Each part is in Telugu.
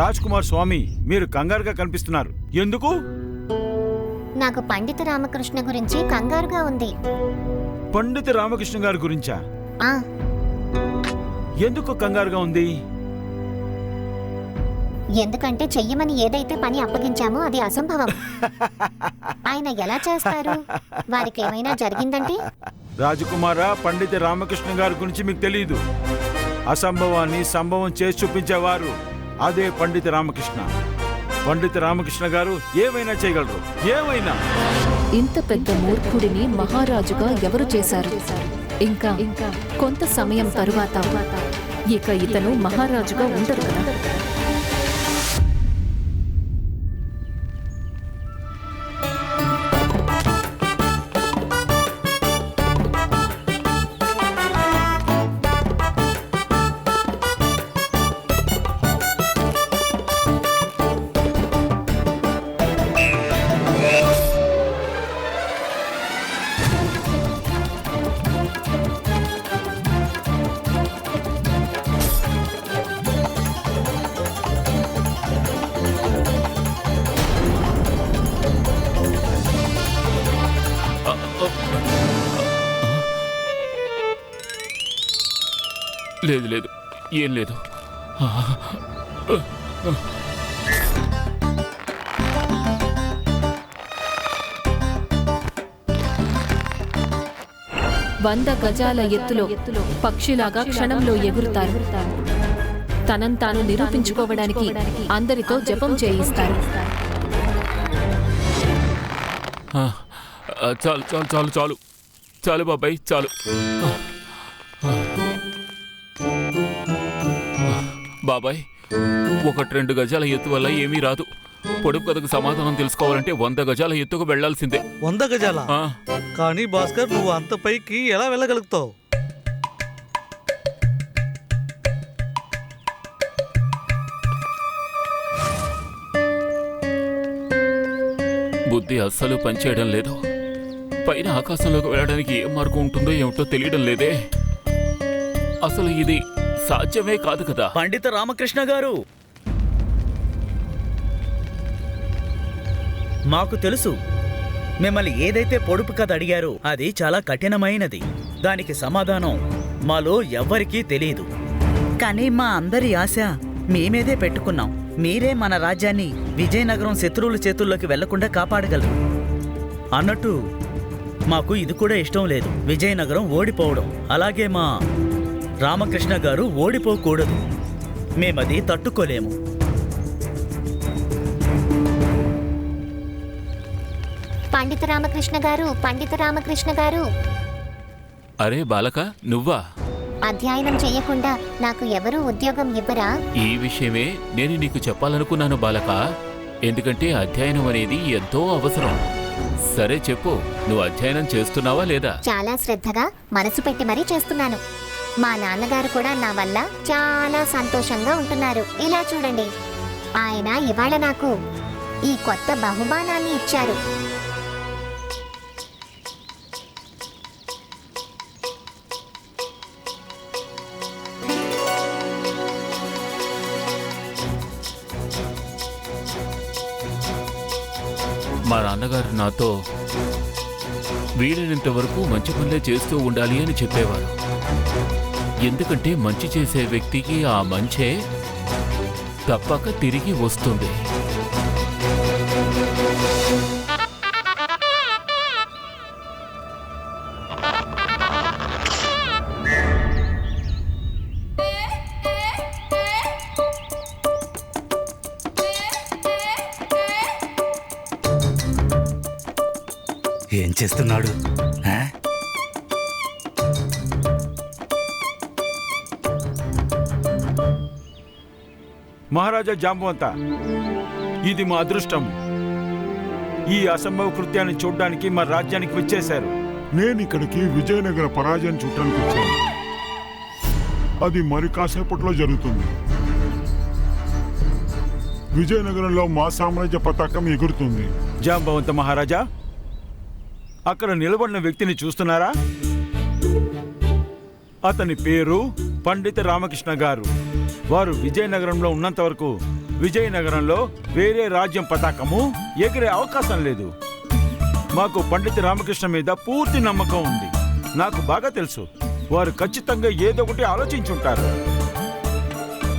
రాజ్ కుమార్ స్వామి, మీరు కంగారుగా కనిపిస్తున్నారు. ఎందుకు? నాకు పండిత రామకృష్ణ గురించి కంగారుగా ఉంది. పండిత రామకృష్ణ గారి గురించా? ఆ ఎందుకు కంగారుగా ఉంది? ఎందుకంటే చెయ్యమని ఏదైతే పని అప్పగించామో అది అసంభవం. ఆయన ఎలా చేస్తారు? వారికి ఏమైనా జరిగిందంటే? రాజకుమారా, పండిత రామకృష్ణ గారి గురించి మీకు తెలియదు. అసంభవాన్ని సంభవం చేసి చూపించేవారు అదే పండిత రామకృష్ణ. పండిత రామకృష్ణ గారు ఏమైనా చేయగలరు, ఏమైనా. ఇంత పెద్ద మూర్ఖుడిని మహారాజుగా ఎవరు చేశారు? ఇంకా కొంత సమయం తరువాత ఇక ఇతను మహారాజుగా ఉండరు కదా. లేదు లేదు, ఏం లేదు. వంద గజాల ఎత్తులో పక్షిలాగా క్షణంలో ఎగురుతారు. తనను తాను నిరూపించుకోవడానికి అందరితో జపం చేయిస్తారు. చాలు చాలు చాలు చాలు చాలు బాబాయ్, చాలు. బాబాయ్, 1-2 గజాల ఎత్తు వల్ల ఏమీ రాదు. పొడుపు కథకు సమాధానం తెలుసుకోవాలంటే 100 గజాల ఎత్తుకు వెళ్లాల్సిందే. 100 గజాల? కానీ భాస్కర్, నువ్వు అంత పైకి ఎలా వెళ్ళగలుగుతావు? బుద్ధి అస్సలు పనిచేయడం లేదు. పైన ఆకాశంలోకి వెళ్ళడానికి ఏం మార్గం ఉంటుందో ఏమిటో తెలియడం లేదే. అసలు ఇది సాధ్యమే కాదు కదా. పండిత రామకృష్ణ గారు, మాకు తెలుసు మిమ్మల్ని ఏదైతే పొడుపు కథ అడిగారో అది చాలా కఠినమైనది. దానికి సమాధానం మాలో ఎవ్వరికీ తెలియదు. కానీ మా అందరి ఆశ మీ మీదే పెట్టుకున్నాం. మీరే మన రాజ్యాన్ని విజయనగరం శత్రువుల చేతుల్లోకి వెళ్లకుండా కాపాడగలరు. అన్నట్టు మాకు ఇది కూడా ఇష్టం లేదు, విజయనగరం ఓడిపోవడం. అలాగే మా రామకృష్ణ గారు ఓడిపోకూడదు. మేమది తట్టుకోలేము. పండిత రామకృష్ణ గారు, పండిత రామకృష్ణ గారు. అరే బాలక, నువ్వా? అధ్యయనం చెయ్యకుండా నాకు ఎవరూ ఉద్యోగం ఇవ్వరా? ఈ విషయమే నేను నీకు చెప్పాలనుకున్నాను బాలక. ఎందుకంటే అధ్యయనం అనేది ఎంతో అవసరం. సరే చెప్పు, నువ్వు అధ్యయనం చేస్తున్నావా లేదా? చాలా శ్రద్ధగా మనసు పెట్టి మరీ చేస్తున్నాను. మా నాన్నగారు కూడా నా వల్ల చాలా సంతోషంగా ఉంటున్నారు. ఇలా చూడండి, ఆయన ఇవాళ నాకు ఈ కొత్త బహుమానాన్ని ఇచ్చారు. మా నాన్నగారు నాతో వీలైనంత వరకు మంచి పనులే చేస్తూ ఉండాలి అని చెప్పేవారు. ఎందుకంటే మంచి చేసే వ్యక్తికి ఆ మంచే తప్పక తిరిగి వస్తుంది. ఏం చేస్తున్నాడు? మహారాజా జాంబవంత, ఇది మా అదృష్టం. ఈ అసంభవ కృత్యాన్ని చూడ్డానికి మా రాజ్యానికి వచ్చేశారు. నేను ఇక్కడికి విజయనగర పరాజయం చూడటానికి వచ్చాను. అది మరి కాసేపట్లో జరుగుతుంది. విజయనగరంలో మా సామ్రాజ్య పతాకం ఎగురుతుంది. జాంబవంత మహారాజా, అక్కడ నిలబడిన వ్యక్తిని చూస్తున్నారా? అతని పేరు పండిత రామకృష్ణ గారు. వారు విజయనగరంలో ఉన్నంత వరకు విజయనగరంలో వేరే రాజ్యం పతాకము ఎగిరే అవకాశం లేదు. మాకు పండిత రామకృష్ణ మీద పూర్తి నమ్మకం ఉంది. నాకు బాగా తెలుసు, వారు ఖచ్చితంగా ఏదో ఒకటి ఆలోచించుంటారు.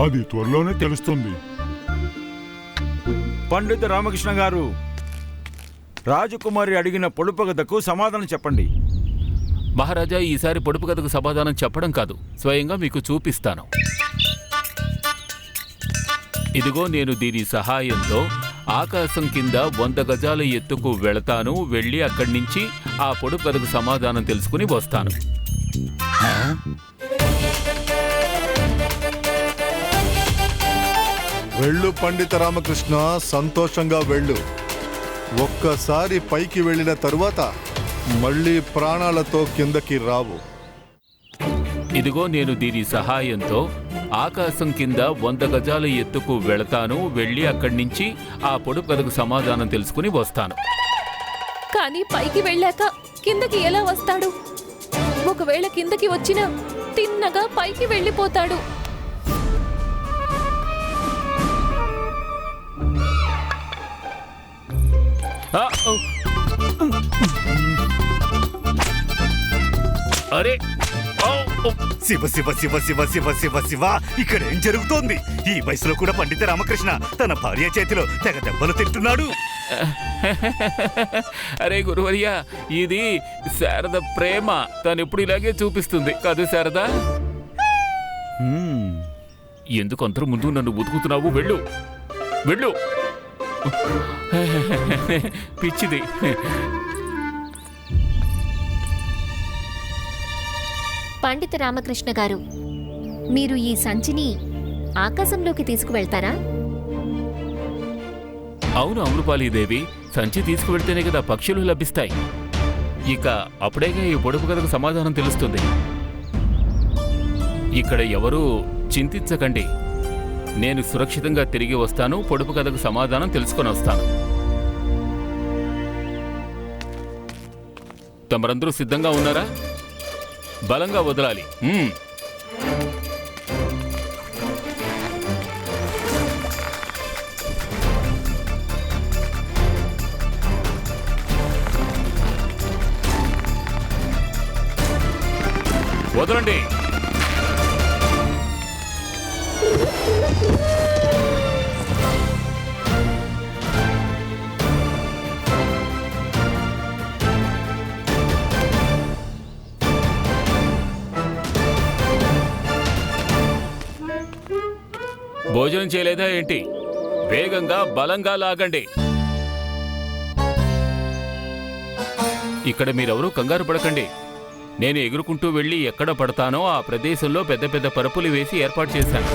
అది త్వరలోనే తెలుస్తుంది. పండిత రామకృష్ణ గారు, రాజకుమారి అడిగిన పొడుపు కథకు సమాధానం చెప్పండి. మహారాజా, ఈసారి పొడుపు కథకు సమాధానం చెప్పడం కాదు, స్వయంగా మీకు చూపిస్తాను. ఇదిగో, నేను దీని సహాయంతో ఆకాశం కింద 100 గజాల ఎత్తుకు వెళతాను. వెళ్ళి అక్కడి నుంచి ఆ పొడుపు కథకు సమాధానం తెలుసుకుని వస్తాను. వెళ్ళు పండిత రామకృష్ణ, సంతోషంగా వెళ్ళు. ఒక్కసారి పైకి వెళ్ళిన తరువాత మళ్ళీ ప్రాణాలతో కిందకి రావు. ఇదిగో, నేను దీని సహాయంతో ఆకాశం కింద 100 గజాల ఎత్తుకు వెళతాను. వెళ్ళి అక్కడి నుంచి ఆ పొడుపు కథకు సమాధానం తెలుసుకుని వస్తాను. కానీ పైకి వెళ్ళాక కిందకి ఎలా వస్తాడు? ఒకవేళ కిందకి వచ్చినా తిన్నగా పైకి వెళ్ళిపోతాడు. ఆ, ఓ. అరే, ఓ, ఓ. శివ శివ శివ శివ శివ శివ శివ, ఇక్కడ ఏం జరుగుతోంది? ఈ వయసులో కూడా పండిత రామకృష్ణ తన భార్య చేతిలో తెగ దెబ్బలు తింటున్నాడు. అరే గురువర్య, ఇది శారద ప్రేమ. తను ఎప్పుడు ఇలాగే చూపిస్తుంది కాదు శారదా? ఎందుకు అందరూ ముందు నన్ను ఉతుకుతున్నావు? వెళ్ళు వెళ్ళు. పిచ్చిది. పండిత రామకృష్ణ గారు, మీరు ఈ సంచిని ఆకాశంలోకి తీసుకువెళ్తారా? అవును అమృపాలీదేవి, సంచి తీసుకువెళ్తేనే కదా పక్షులు లభిస్తాయి. ఇక అప్పుడేగా ఈ పొడుపు కథకు సమాధానం తెలుస్తుంది. ఇక్కడ ఎవరూ చింతించకండి, నేను సురక్షితంగా తిరిగి వస్తాను. పొడుపు కథకు సమాధానం తెలుసుకొని వస్తాను. తమరందరూ సిద్ధంగా ఉన్నారా? బలంగా వదలాలి. వదలండి. భోజనం చేయలేదా ఏంటి? వేగంగా బలంగా లాగండి. ఇక్కడ మీరెవరూ కంగారు పడకండి. నేను ఎగురుకుంటూ వెళ్ళి ఎక్కడ పడతానో ఆ ప్రదేశంలో పెద్ద పెద్ద పరుపులు వేసి ఏర్పాటు చేశాను.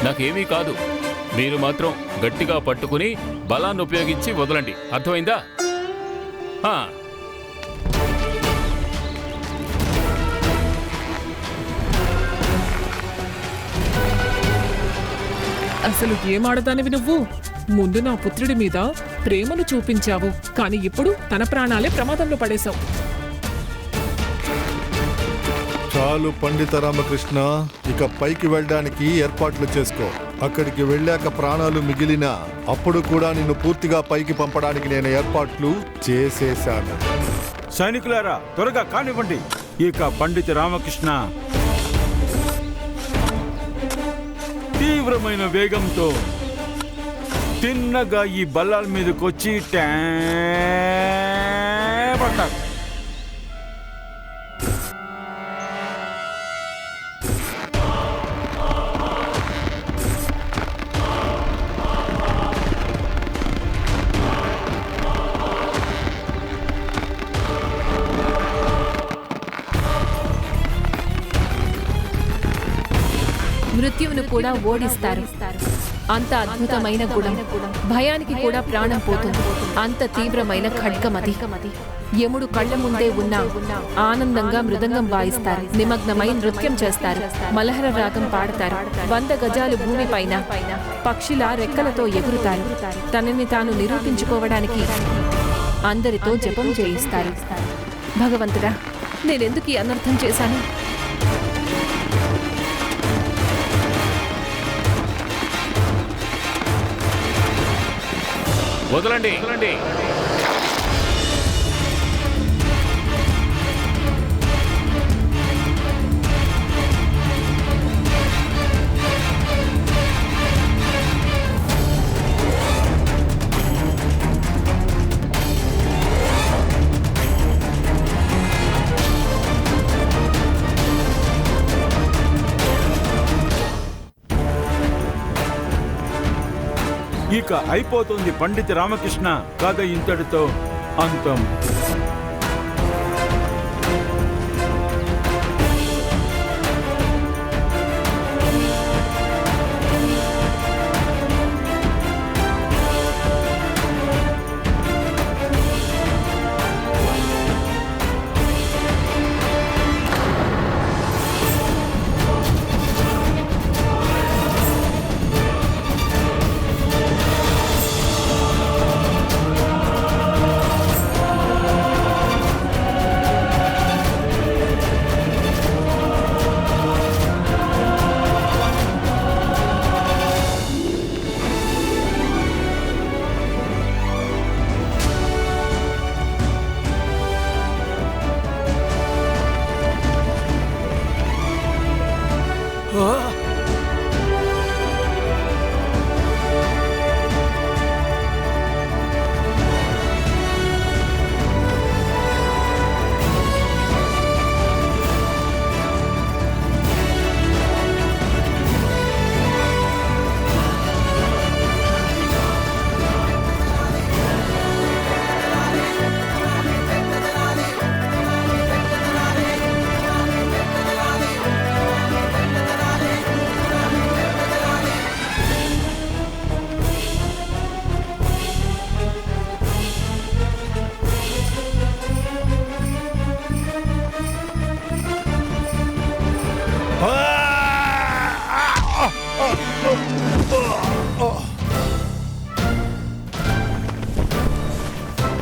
నాకేమీ కాదు, మీరు మాత్రం గట్టిగా పట్టుకుని బలాన్ని ఉపయోగించి వదలండి. అర్థమైందా? అసలు ఏమాడదానివి నువ్వు? ముందు నా పుత్రుడి మీద ప్రేమను చూపించావు, కానీ ఇప్పుడు తన ప్రాణాలే ప్రమాదంలో పడేశావు. చాలు పండిత రామకృష్ణ, ఇక పైకి వెళ్ళడానికి ఏర్పాట్లు చేసుకో. అక్కడికి వెళ్ళాక ప్రాణాలు మిగిలినా అప్పుడు కూడా నిన్ను పూర్తిగా పైకి పంపడానికి నేను ఏర్పాట్లు చేసేశాను. సైనికులారా, త్వరగా కానివ్వండి. ఇక పండిత రామకృష్ణ తీవ్రమైన వేగంతో తిన్నగా ఈ బల్లాల మీదకొచ్చి పడ్డారు. మృత్యువును కూడా ఓడిస్తారు. అంత అద్భుతమైన గుణం, భయానికి కూడా ప్రాణం పోతుంది. అంత తీవ్రమైన ఖడ్గమది. యముడు కళ్ళ ముందే ఉన్నా ఆనందంగా మృదంగం వాయిస్తారు, నిమగ్నమై నృత్యం చేస్తారు, మలహర రాగం పాడతారు. 100 గజాలు భూమిపైన పక్షిలా రెక్కలతో ఎగురుతారు. తనని తాను నిరూపించుకోవడానికి అందరితో జపం చేయిస్తారు. భగవంతుడా, నేనెందుకు ఈ అనర్థం చేశాను? వదలండి వదలండి. ఇక అయిపోతుంది పండిత రామకృష్ణ కథ ఇంతటితో అంతం.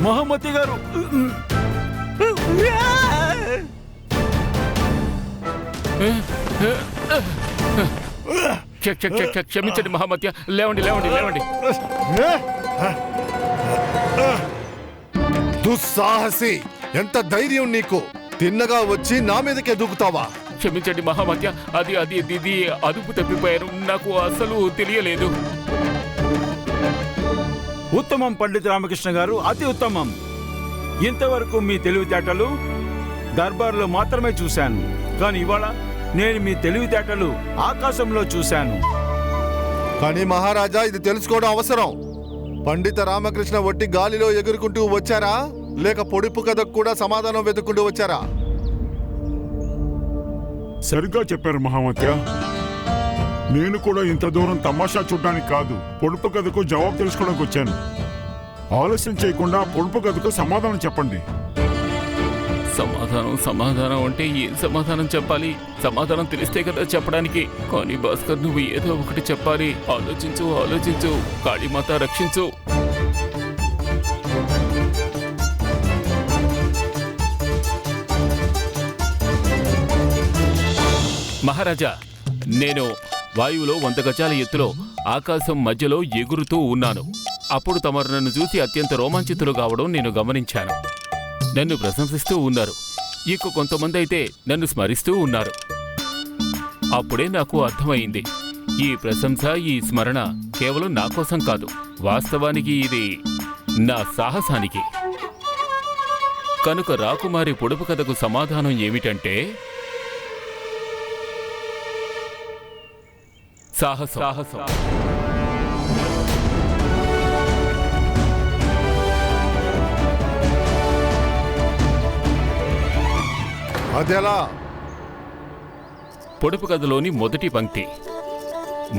మహమ్మతి గారు, క్షమించండి మహామత్య. లేవండి లేవండి లేవండి. దుస్సాహసి, ఎంత ధైర్యం నీకు! తిన్నగా వచ్చి నా మీదకే దూకుతావా? క్షమించండి మహామత్య, అది అదుపు తప్పిపోయాను, నాకు అసలు తెలియలేదు. ఉత్తమం పండిత రామకృష్ణ గారు, అతి ఉత్తమం. ఇంతవరకు మీ తెలివితేటలు దర్బార్లో మాత్రమే చూశాను, కానీ ఇవాళ నేను మీ తెలివితేటలు ఆకాశంలో చూశాను. కానీ మహారాజా, ఇది తెలుసుకోవడం అవసరం. పండిత రామకృష్ణ వట్టి గాలిలో ఎగురుకుంటూ వచ్చారా, లేక పొడుపు కథకు కూడా సమాధానం వెతుక్కుంటూ వచ్చారా? సరిగ్గా చెప్పారు మహామత్య. నేను కూడా ఇంత దూరం తమాషా చూడడానికి కాదు, పొడుపు కథకు జవాబు తెలుసుకోవడానికి వచ్చాను. ఆలస్యం చేయకుండా పొడుపు కథకు సమాధానం చెప్పండి. సమాధానం అంటే ఏం సమాధానం చెప్పాలి? సమాధానం తెలిస్తే కదా చెప్పడానికి. కానీ భాస్కర్, నువ్వు ఏదో ఒకటి చెప్పాలి. ఆలోచించు. కాళీమాత రక్షించు. మహారాజా, నేను వాయువులో 100 గజాల ఎత్తులో ఆకాశం మధ్యలో ఎగురుతూ ఉన్నాను. అప్పుడు తమరు నన్ను చూసి అత్యంత రోమాంచితులు కావడం నేను గమనించాను. నన్ను ప్రశంసిస్తూ ఉన్నారు. ఇక కొంతమంది అయితే నన్ను స్మరిస్తూ ఉన్నారు. అప్పుడే నాకు అర్థమైంది, ఈ ప్రశంస, ఈ స్మరణ కేవలం నా కోసం కాదు, వాస్తవానికి ఇది నా సాహసానికి. కనుక రాకుమారి పొడుపు కథకు సమాధానం ఏమిటంటే సాహసం. అదెలా? పొడుపు కథలోని మొదటి పంక్తి,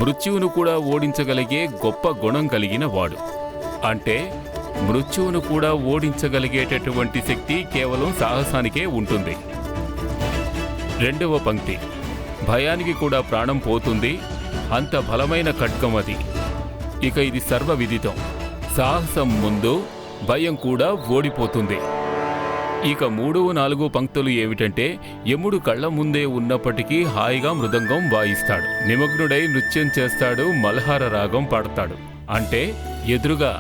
మృత్యువును కూడా ఓడించగలిగే గొప్ప గుణం కలిగిన వాడు. అంటే మృత్యువును కూడా ఓడించగలిగేటటువంటి శక్తి కేవలం సాహసానికే ఉంటుంది. రెండవ పంక్తి, భయానికి కూడా ప్రాణం పోతుంది, అంత బలమైన ఖడ్గం అది. ఇక ఇది సర్వవిదితం. సాహసం ముందు భయం కూడా ఓడిపోతుంది. ఇక 3, 4 పంక్తులు ఏమిటంటే, యముడు కళ్ళ ముందే ఉన్నప్పటికీ హాయిగా మృదంగం వాయిస్తాడు, నిమగ్నుడై నృత్యం చేస్తాడు, మల్హార రాగం పాడతాడు. అంటే ఎదురుగా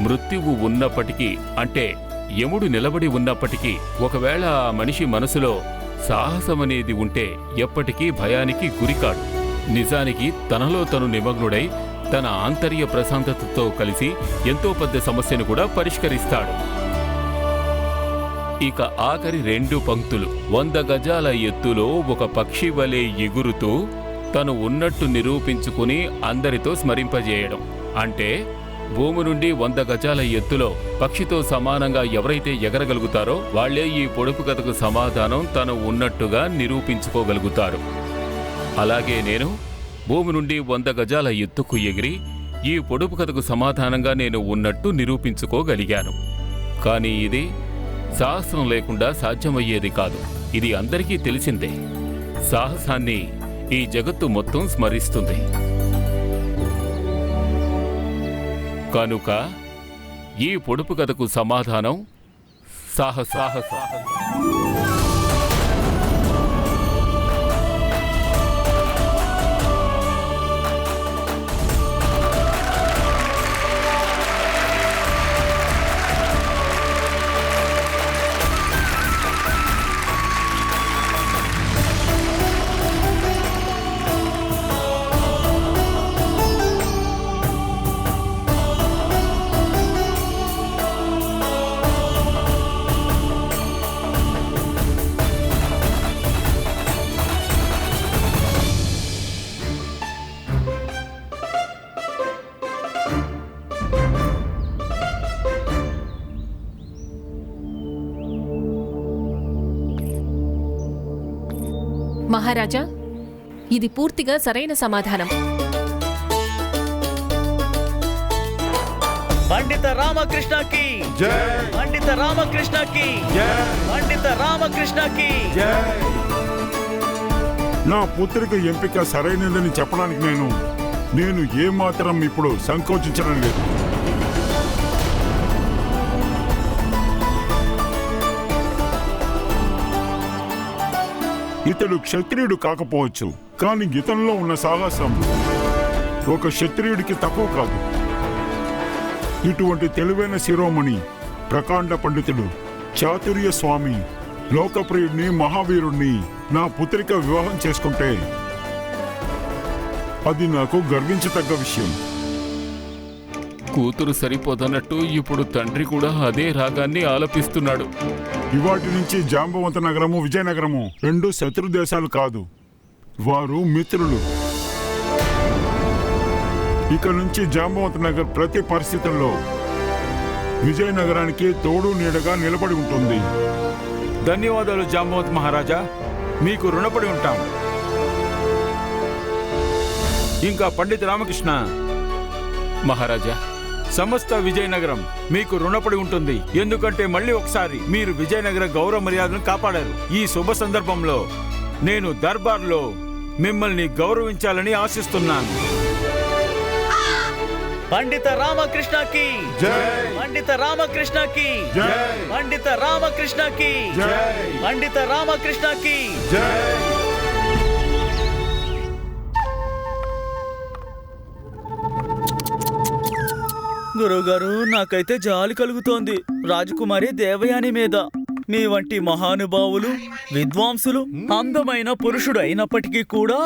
మృత్యువు ఉన్నప్పటికీ, అంటే యముడు నిలబడి ఉన్నప్పటికీ, ఒకవేళ ఆ మనిషి మనసులో సాహసమనేది ఉంటే ఎప్పటికీ భయానికి గురికాడు. నిజానికి తనలో తను నిమగ్నుడై తన ఆంతర్య ప్రశాంతతతో కలిసి ఎంతో పెద్ద సమస్యను కూడా పరిష్కరిస్తాడు. ఇక ఆఖరి 2 పంక్తులు. 100 గజాల ఎత్తులో ఒక పక్షి వలె ఎగురుతూ తను ఉన్నట్టు నిరూపించుకుని అందరితో స్మరింపజేయడం. అంటే భూమి నుండి 100 గజాల ఎత్తులో పక్షితో సమానంగా ఎవరైతే ఎగరగలుగుతారో వాళ్లే ఈ పొడుపు కథకు సమాధానం తను ఉన్నట్టుగా నిరూపించుకోగలుగుతారు. అలాగే నేను భూమి నుండి 100 గజాల ఎత్తుకు ఎగిరి ఈ పొడుపు కథకు సమాధానంగా నేను ఉన్నట్టు నిరూపించుకోగలిగాను. కానీ ఇది సాహసం లేకుండా సాధ్యమయ్యేది కాదు. ఇది అందరికీ తెలిసిందే. సాహసాన్ని ఈ జగత్తు మొత్తం స్మరిస్తుంది. కనుక ఈ పొడుపు కథకు సమాధానం సాహసం. మహారాజా, ఇది పూర్తిగా సరైన సమాధానం. పండిత రామకృష్ణకి జై! పండిత రామకృష్ణకి జై! పండిత రామకృష్ణకి నా పుత్రిక ఎంపిక సరైనదని చెప్పడానికి నేను ఏమాత్రం ఇప్పుడు సంకోచించడం లేదు. ఇతడు క్షత్రియుడు కాకపోవచ్చు, కానీ ఇతనిలో ఉన్న సాహసం ఒక క్షత్రియుడికి తక్కువ కాదు. ఇటువంటి తెలివైన శిరోమణి, ప్రకాండ పండితుడు, చాతుర్య స్వామి, లోకప్రియుడిని, మహావీరుణ్ణి నా పుత్రిక వివాహం చేసుకుంటే అది నాకు గర్వించతగ్గ విషయం. కూతురు సరిపోదన్నట్టు ఇప్పుడు తండ్రి కూడా అదే రాగాన్ని ఆలపిస్తున్నాడు. ఇవాటి నుంచి జాంబవంత నగరము, విజయనగరము 2 శత్రు దేశాలు కాదు, వారు మిత్రులు. ఇక నుంచి జాంబవంత నగర్ ప్రతి పరిస్థితుల్లో విజయనగరానికి తోడు నీడగా నిలబడి ఉంటుంది. ధన్యవాదాలు జాంబవంత్ మహారాజా, మీకు రుణపడి ఉంటాం. ఇంకా పండిత రామకృష్ణ మహారాజా, సమస్త విజయనగరం మీకు రుణపడి ఉంటుంది. ఎందుకంటే మళ్ళీ ఒకసారి మీరు విజయనగర గౌరవ మర్యాదను కాపాడారు. ఈ శుభ సందర్భంలో నేను దర్బార్లో మిమ్మల్ని గౌరవించాలని ఆశిస్తున్నాను. పండిత రామకృష్ణకి జై! పండిత రామకృష్ణకి జై! పండిత రామకృష్ణకి జై! పండిత రామకృష్ణకి జై! గురువుగారు, నాకైతే జాలి కలుగుతోంది రాజకుమారి దేవయాని మీద. మీ వంటి మహానుభావులు, విద్వాంసులు, అందమైన పురుషుడు అయినప్పటికీ కూడా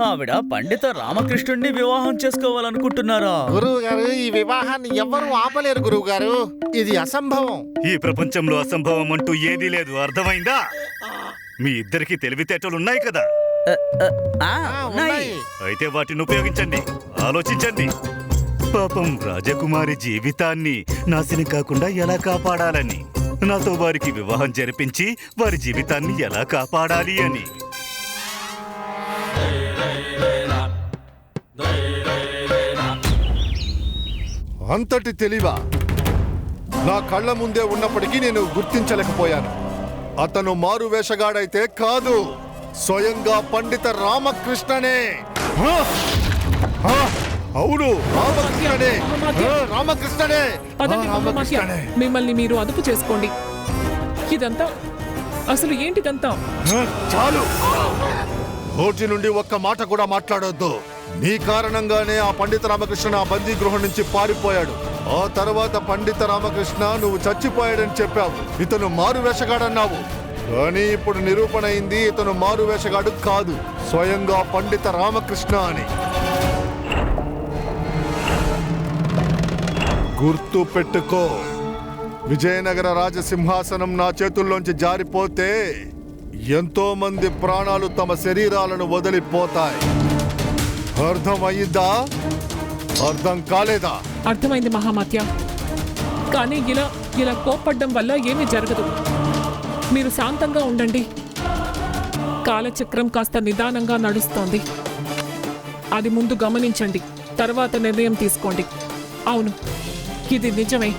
ఆవిడ పండిత రామకృష్ణుడిని వివాహం చేసుకోవాలనుకుంటున్నారా? గురువు గారు, ఈ వివాహాన్ని ఎవ్వరూ ఆపలేరు గురువు గారు. ఇది అసంభవం. ఈ ప్రపంచంలో అసంభవం అంటూ ఏదీ లేదు, అర్థమైందా? మీ ఇద్దరికి తెలివితేటలున్నాయి కదా, ఉన్నాయి. అయితే వాటిని ఉపయోగించండి, ఆలోచించండి. పాపం రాజకుమారి జీవితాన్ని నాశనం కాకుండా ఎలా కాపాడాలని, నాతో వారికి వివాహం జరిపించి వారి జీవితాన్ని ఎలా కాపాడాలి అని. అంతటి తెలివా నా కళ్ళ ముందే ఉన్నప్పటికీ నేను గుర్తించలేకపోయాను. అతను మారు వేషగాడైతే కాదు, స్వయంగా పండిత రామకృష్ణనే. అవును, రామకృష్ణనే. రామకృష్ణనే. పదండి మహామాత్య, మిమ్మల్ని మీరు అదుపు చేసుకోండి. ఇదంతా అసలు ఏంటిదంతా? చాలు, నోటి నుండి ఒక్క మాట కూడా మాట్లాడొద్దు. నీ కారణంగానే ఆ పండిత రామకృష్ణ ఆ బందీ గృహం నుంచి పారిపోయాడు. ఆ తర్వాత పండిత రామకృష్ణ నువ్వు చచ్చిపోయాడని చెప్పావు. ఇతను మారు వేషగాడన్నావు. కానీ ఇప్పుడు నిరూపణ అయింది ఇతను మారు వేషగాడు కాదు, స్వయంగా పండిత రామకృష్ణ అని. గుర్తు పెట్టుకో, విజయనగర రాజసింహాసనం నా చేతుల్లోంచి జారిపోతే ఎంతో మంది ప్రాణాలు తమ శరీరాలను వదిలిపోతాయి. అర్థమయ్యిందా? అర్థం కాలేదా? అర్థమైంది మహామాత్య. కానీ ఇలా కోప్పడ్డం వల్ల ఏమీ జరగదు. మీరు శాంతంగా ఉండండి. కాలచక్రం కాస్త నిదానంగా నడుస్తోంది. అది ముందు గమనించండి, తర్వాత నిర్ణయం తీసుకోండి. అవును, ఇది నిజమే.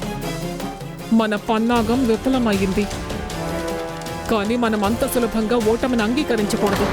మన పన్నాగం విఫలమయ్యింది. కానీ మనం అంత సులభంగా ఓటమిని అంగీకరించకూడదు.